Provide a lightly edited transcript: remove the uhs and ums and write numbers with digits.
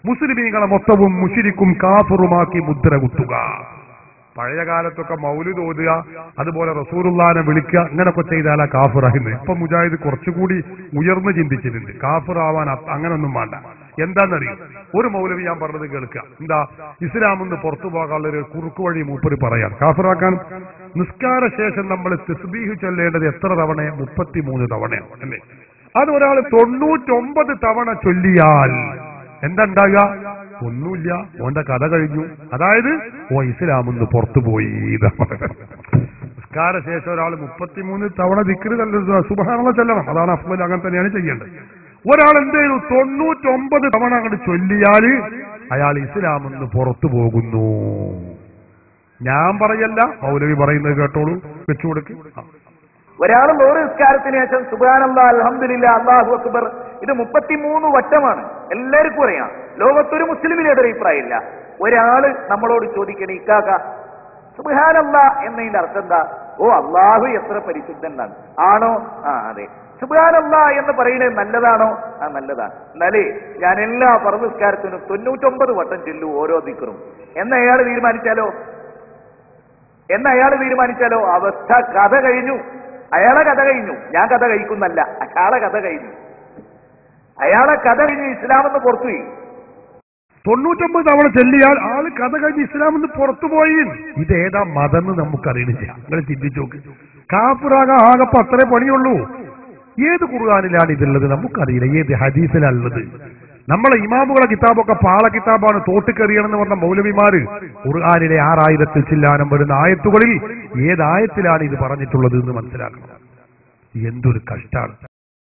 മുസ്ലിമീങ്ങളെ മൊത്തവും മുശ്രിക്കും കാഫിറുമാക്കി മുദ്ര കുത്തുക. പഴയ കാലത്തൊക്കെ മൗലിദ് ഓതുക, അതുപോലെ റസൂലുള്ളാഹിനെ വിളിക്കുക, ഇങ്ങനൊക്കെ ചെയ്താലാ കാഫിറാകുന്നത്. ഇപ്പൊ മുജാഹിദ് കുറച്ചുകൂടി ഉയർന്ന് ചിന്തിച്ചിട്ടുണ്ട്. കാഫിറാവാൻ അങ്ങനൊന്നും വേണ്ട. എന്താണെന്നറിയും, ഒരു മൗലവി ഞാൻ പറഞ്ഞത് കേൾക്കുക. എന്താ, ഇസ്ലാമെന്ന് പുറത്തു പോകാനുള്ള ഒരു കുറുക്കു വഴി മൂപ്പര് പറയാം കാഫിറാക്കാൻ. നിസ്കാര ശേഷം നമ്മൾ തസ്ബീഹ് ചൊല്ലേണ്ടത് എത്ര തവണ? 33 തവണയാണ് അല്ലേ? അത് ഒരാൾ 99 തവണ ചൊല്ലിയാൽ എന്താ ഉണ്ടാകുക? ഒന്നുമില്ല, ഓന്റെ കഥ കഴിഞ്ഞു. അതായത് ഓ ഇസ്ലാമെന്ന് പുറത്തുപോയി. നിസ്കാര ശേഷം ഒരാൾ 33 തവണ ദിക്റ് സുബ്ഹാനല്ലാഹ് ചൊല്ലണം. അതാണ് അഫ്ളൽ, അങ്ങനെ തന്നെയാണ് ചെയ്യേണ്ടത്. ഒരാൾ എന്തേലും 99 തവണ അങ്ങോട്ട് ചൊല്ലിയാൽ അയാൾ ഇസ്ലാമെന്ന് പുറത്തു പോകുന്നു. ഞാൻ പറയല്ല, മൗലവി പറയുന്നത് കേട്ടോളൂ, വെച്ചുകൊടുക്ക്. ഒരാൾ ലോറി നിസ്കാരത്തിന് ശേഷം സുബ്ഹാനല്ലാഹ്, അൽഹംദുലില്ലാഹ്, അല്ലാഹു അക്ബർ ഇത് 33 വട്ടമാണ്. എല്ലാവർക്കും അറിയാം. ലോകത്തൊരു മുസ്ലിമിന് എതിരെ അഭിപ്രായമില്ല. ഒരാള് നമ്മളോട് ചോദിക്കണേ, ഇക്കാക്ക സുബ്ഹാനല്ലാഹ് എന്നതിന്റെ അർത്ഥം എന്താ? ഓ അള്ളാഹു എത്ര പരിശുദ്ധനാണ്. ആണോ? ആ അതെ. സുബ്ഹാനല്ലാഹ് എന്ന് പറയുന്നത് നല്ലതാണോ? ആ നല്ലതാണ്. എന്നാലേ ഞാൻ എല്ലാ ഫർദ് നിസ്കാരത്തിനും 99 വട്ടം ചൊല്ലു ഓരോ ദിക്റും എന്ന് അയാൾ തീരുമാനിച്ചാലോ അവസ്ഥ കഥ കഴിഞ്ഞു. അയാളെ കഥ കഴിഞ്ഞു. ഞാൻ കഥ കഴിക്കുന്നല്ല, അയാളെ കഥ കഴിഞ്ഞു. ഇസ്ലാമെന്ന് പുറത്തുപോയി. 99 തവണ ചൊല്ലിയാൽ ആള് കഥ കഴിഞ്ഞ് ഇസ്ലാമെന്ന് പുറത്തുപോയി. ഇതേതാ മതം എന്ന് നമുക്കറിയണില്ല. നിങ്ങൾ ചിന്തിച്ചു നോക്ക്. കാഫിറാകാൻ ആകപ്പോ അത്രേ പണിയുള്ളൂ. ഏത് ഖുർആനിലാണ് ഇതുള്ളത് നമുക്കറിയില്ല, ഏത് ഹദീസിലുള്ളത്. നമ്മളെ ഇമാമുകളെ കിതാബൊക്കെ പാള കിതാബാണ്, തോട്ടിക്കെറിയണമെന്ന് പറഞ്ഞ മൗലവിമാര് ഖുർആനിലെ 6000 ചില്ലാനം വരുന്ന ആയത്തുകളിൽ ഏതായത്തിലാണ് ഇത് പറഞ്ഞിട്ടുള്ളത് എന്ന് മനസ്സിലാക്കണം. എന്തൊരു കഷ്ടാണ്.